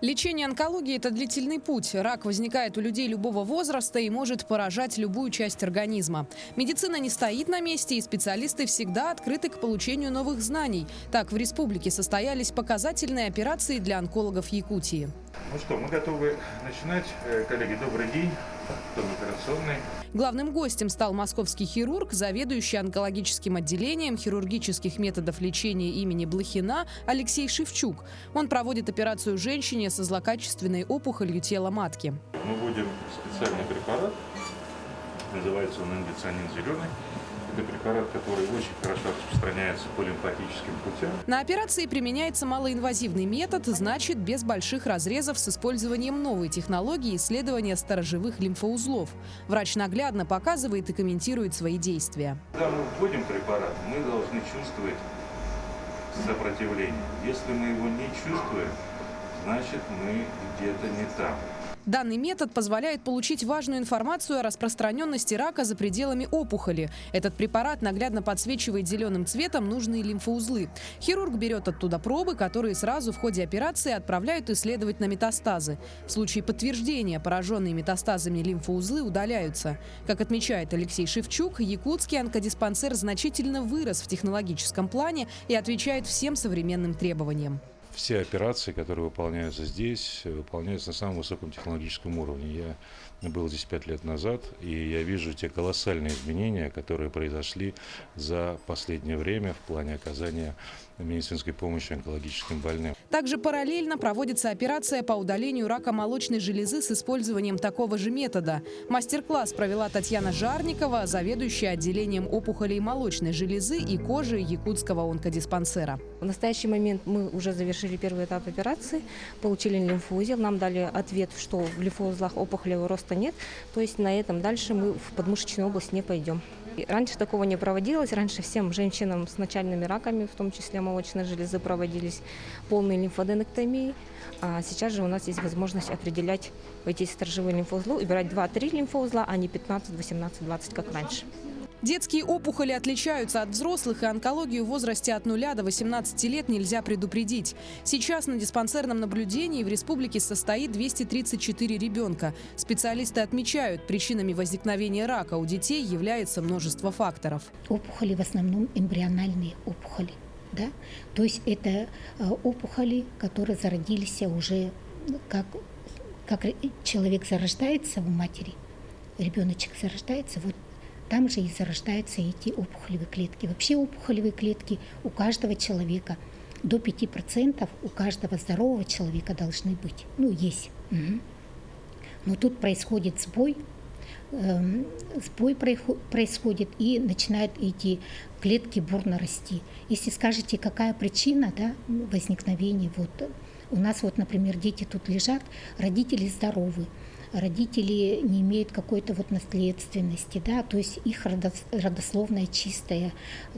Лечение онкологии – это длительный путь. Рак возникает у людей любого возраста и может поражать любую часть организма. Медицина не стоит на месте, и специалисты всегда открыты к получению новых знаний. Так, в республике состоялись показательные операции для онкологов Якутии. Ну что, мы готовы начинать. Коллеги, добрый день. Кто в операционной? Главным гостем стал московский хирург, заведующий онкологическим отделением хирургических методов лечения имени Блохина Алексей Шевчук. Он проводит операцию женщине со злокачественной опухолью тела матки. Мы вводим специальный препарат, называется он индоцианин зеленый. Это препарат, который очень хорошо распространяется по лимфатическим путям. На операции применяется малоинвазивный метод, значит, без больших разрезов с использованием новой технологии исследования сторожевых лимфоузлов. Врач наглядно показывает и комментирует свои действия. Когда мы вводим препарат, мы должны чувствовать сопротивление. Если мы его не чувствуем, значит, мы где-то не там. Данный метод позволяет получить важную информацию о распространенности рака за пределами опухоли. Этот препарат наглядно подсвечивает зеленым цветом нужные лимфоузлы. Хирург берет оттуда пробы, которые сразу в ходе операции отправляют исследовать на метастазы. В случае подтверждения пораженные метастазами лимфоузлы удаляются. Как отмечает Алексей Шевчук, якутский онкодиспансер значительно вырос в технологическом плане и отвечает всем современным требованиям. Все операции, которые выполняются здесь, выполняются на самом высоком технологическом уровне. Я был здесь 5 лет назад, и я вижу те колоссальные изменения, которые произошли за последнее время в плане оказания медицинской помощи онкологическим больным. Также параллельно проводится операция по удалению рака молочной железы с использованием такого же метода. Мастер-класс провела Татьяна Жарникова, заведующая отделением опухолей молочной железы и кожи якутского онкодиспансера. В настоящий момент мы уже завершили первый этап операции, получили лимфоузел, нам дали ответ, что в лимфоузлах опухолевого роста нет, то есть на этом дальше мы в подмышечную область не пойдем. Раньше такого не проводилось, раньше всем женщинам с начальными раками, в том числе молочной железы, проводились полные лимфоденектомии, а сейчас же у нас есть возможность определять эти сторожевые лимфоузлы, убирать 2-3 лимфоузла, а не 15, 18, 20, как раньше. Детские опухоли отличаются от взрослых, и онкологию в возрасте от 0 до 18 лет нельзя предупредить. Сейчас на диспансерном наблюдении в республике состоит 234 ребенка. Специалисты отмечают, причинами возникновения рака у детей является множество факторов. Опухоли в основном эмбриональные опухоли. Да? То есть это опухоли, которые зародились уже, как человек зарождается в матери, ребеночек зарождается, вот там же и зарождаются эти опухолевые клетки. Вообще опухолевые клетки у каждого человека до 5% у каждого здорового человека должны быть. Ну, есть. Угу. Но тут происходит сбой происходит, и начинают эти клетки бурно расти. Если скажете, какая причина, да, возникновения, вот у нас вот, например, дети тут лежат, родители здоровы, родители не имеют какой-то вот наследственности, да, то есть их родословная чистая,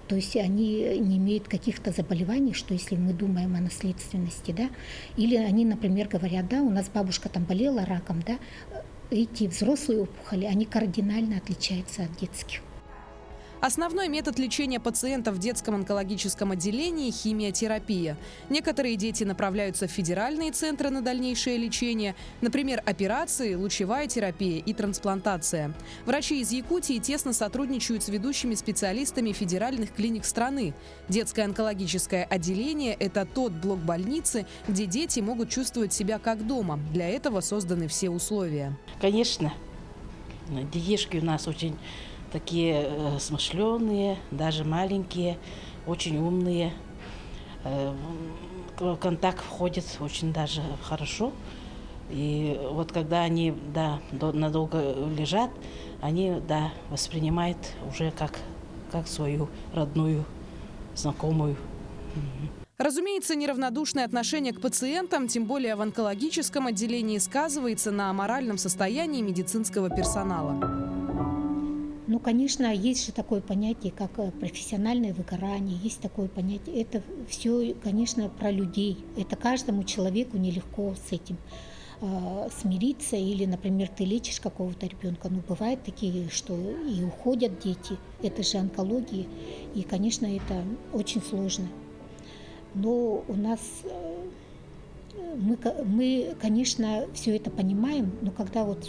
то есть они не имеют каких-то заболеваний, что если мы думаем о наследственности, да, или они, например, говорят, да, у нас бабушка там болела раком, да, эти взрослые опухоли, они кардинально отличаются от детских. Основной метод лечения пациентов в детском онкологическом отделении – химиотерапия. Некоторые дети направляются в федеральные центры на дальнейшее лечение, например, операции, лучевая терапия и трансплантация. Врачи из Якутии тесно сотрудничают с ведущими специалистами федеральных клиник страны. Детское онкологическое отделение – это тот блок больницы, где дети могут чувствовать себя как дома. Для этого созданы все условия. Конечно, детишки у нас очень такие смышленые, даже маленькие, очень умные. В контакт входит очень даже хорошо. И вот когда они, да, надолго лежат, они, да, воспринимают уже как свою родную, знакомую. Разумеется, неравнодушное отношение к пациентам, тем более в онкологическом отделении, сказывается на моральном состоянии медицинского персонала. Ну, конечно, есть же такое понятие, как профессиональное выгорание, есть такое понятие. Это все, конечно, про людей. Это каждому человеку нелегко с этим смириться. Или, например, ты лечишь какого-то ребенка. Ну, бывают такие, что и уходят дети. Это же онкология. И, конечно, это очень сложно. Но у нас мы, конечно, все это понимаем, но когда вот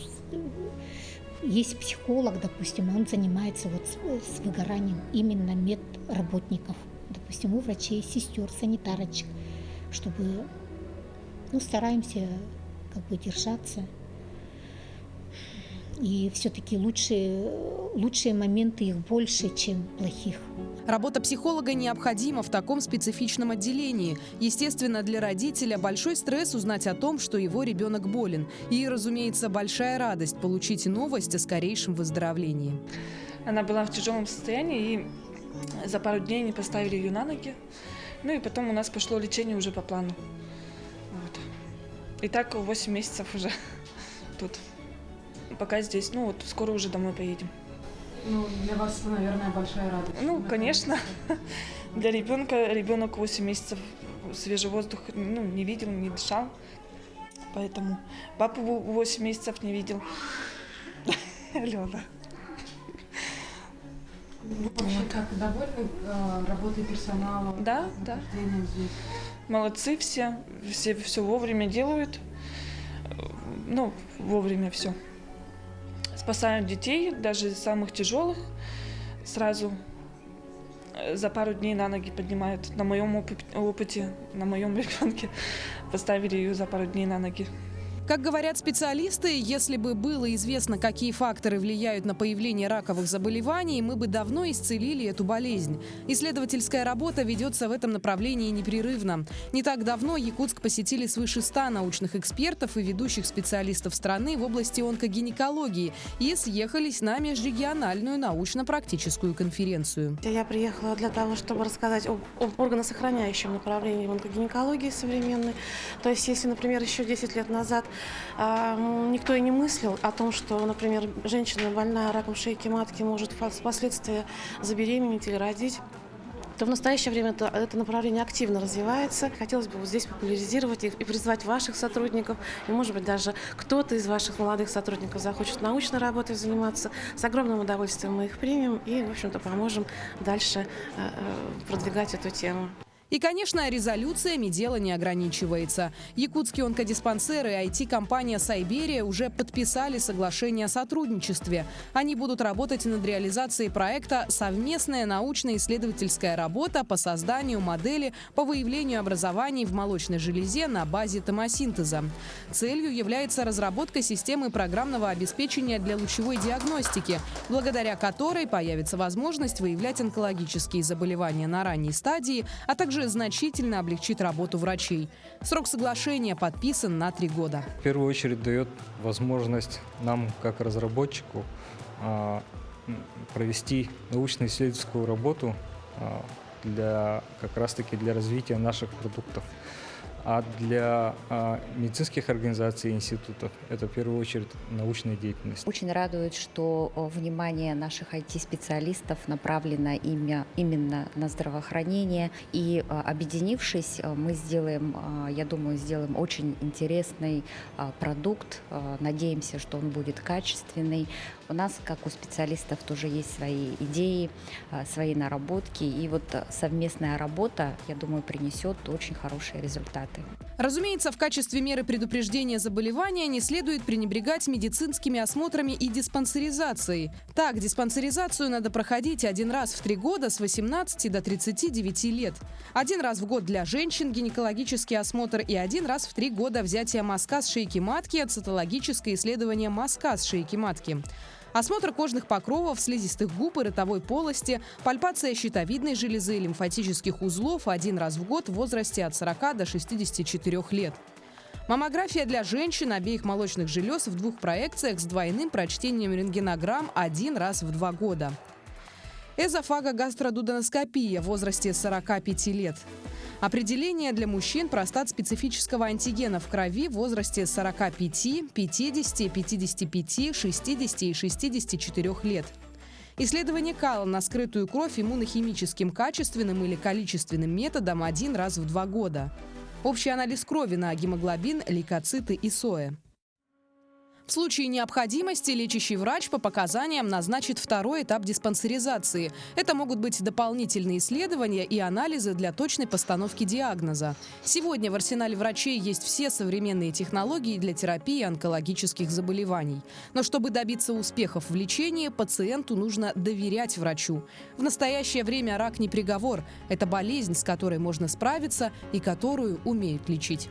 есть психолог, допустим, он занимается вот с выгоранием именно медработников, допустим, у врачей, сестер, санитарочек, чтобы, стараемся как бы держаться. И все-таки лучшие моменты их больше, чем плохих. Работа психолога необходима в таком специфичном отделении. Естественно, для родителя большой стресс узнать о том, что его ребенок болен. И, разумеется, большая радость получить новость о скорейшем выздоровлении. Она была в тяжелом состоянии, и за пару дней не поставили ее на ноги. И потом у нас пошло лечение уже по плану. Вот. И так 8 месяцев уже тут. Пока здесь, скоро уже домой поедем. Для вас это, наверное, большая радость. Конечно. Для ребенок 8 месяцев свежий воздух не видел, не дышал. Поэтому папу 8 месяцев не видел. Алена. Вообще, как довольны работой персонала? Да. Здесь? Молодцы все вовремя делают. Вовремя все. Спасают детей, даже самых тяжелых, сразу за пару дней на ноги поднимают. На моем опыте, на моем ребенке поставили ее за пару дней на ноги. Как говорят специалисты, если бы было известно, какие факторы влияют на появление раковых заболеваний, мы бы давно исцелили эту болезнь. Исследовательская работа ведется в этом направлении непрерывно. Не так давно Якутск посетили свыше 100 научных экспертов и ведущих специалистов страны в области онкогинекологии и съехались на межрегиональную научно-практическую конференцию. Я приехала для того, чтобы рассказать об органосохраняющем направлении в онкогинекологии современной. То есть, если, например, еще 10 лет назад никто и не мыслил о том, что, например, женщина, больная раком шейки матки, может впоследствии забеременеть или родить, то в настоящее время это направление активно развивается. Хотелось бы вот здесь популяризировать и призвать ваших сотрудников, и, может быть, даже кто-то из ваших молодых сотрудников захочет научной работой заниматься. С огромным удовольствием мы их примем и, в общем-то, поможем дальше продвигать эту тему. И, конечно, резолюциями дело не ограничивается. Якутские онкодиспансеры и IT-компания «Сайберия» уже подписали соглашение о сотрудничестве. Они будут работать над реализацией проекта «Совместная научно-исследовательская работа по созданию модели по выявлению образований в молочной железе на базе томосинтеза». Целью является разработка системы программного обеспечения для лучевой диагностики, благодаря которой появится возможность выявлять онкологические заболевания на ранней стадии, а также значительно облегчит работу врачей. Срок соглашения подписан на 3 года. В первую очередь дает возможность нам, как разработчику, провести научно-исследовательскую работу как раз-таки для развития наших продуктов. А для медицинских организаций и институтов это в первую очередь научная деятельность. Очень радует, что внимание наших IT-специалистов направлено именно на здравоохранение. И объединившись, мы сделаем очень интересный продукт. Надеемся, что он будет качественный. У нас, как у специалистов, тоже есть свои идеи, свои наработки. И вот совместная работа, я думаю, принесет очень хорошие результаты. Разумеется, в качестве меры предупреждения заболевания не следует пренебрегать медицинскими осмотрами и диспансеризацией. Так, диспансеризацию надо проходить 1 раз в 3 года с 18 до 39 лет. 1 раз в год для женщин гинекологический осмотр и 1 раз в 3 года взятие мазка с шейки матки, цитологическое исследование мазка с шейки матки. Осмотр кожных покровов, слизистых губ и ротовой полости, пальпация щитовидной железы и лимфатических узлов 1 раз в год в возрасте от 40 до 64 лет. Маммография для женщин обеих молочных желез в 2 проекциях с двойным прочтением рентгенограмм 1 раз в 2 года. Эзофагогастродудоноскопия в возрасте 45 лет. Определение для мужчин простат-специфического антигена в крови в возрасте 45, 50, 55, 60 и 64 лет. Исследование кала на скрытую кровь иммунохимическим качественным или количественным методом 1 раз в 2 года. Общий анализ крови на гемоглобин, лейкоциты и СОЭ. В случае необходимости лечащий врач по показаниям назначит второй этап диспансеризации. Это могут быть дополнительные исследования и анализы для точной постановки диагноза. Сегодня в арсенале врачей есть все современные технологии для терапии онкологических заболеваний. Но чтобы добиться успехов в лечении, пациенту нужно доверять врачу. В настоящее время рак не приговор. Это болезнь, с которой можно справиться и которую умеют лечить.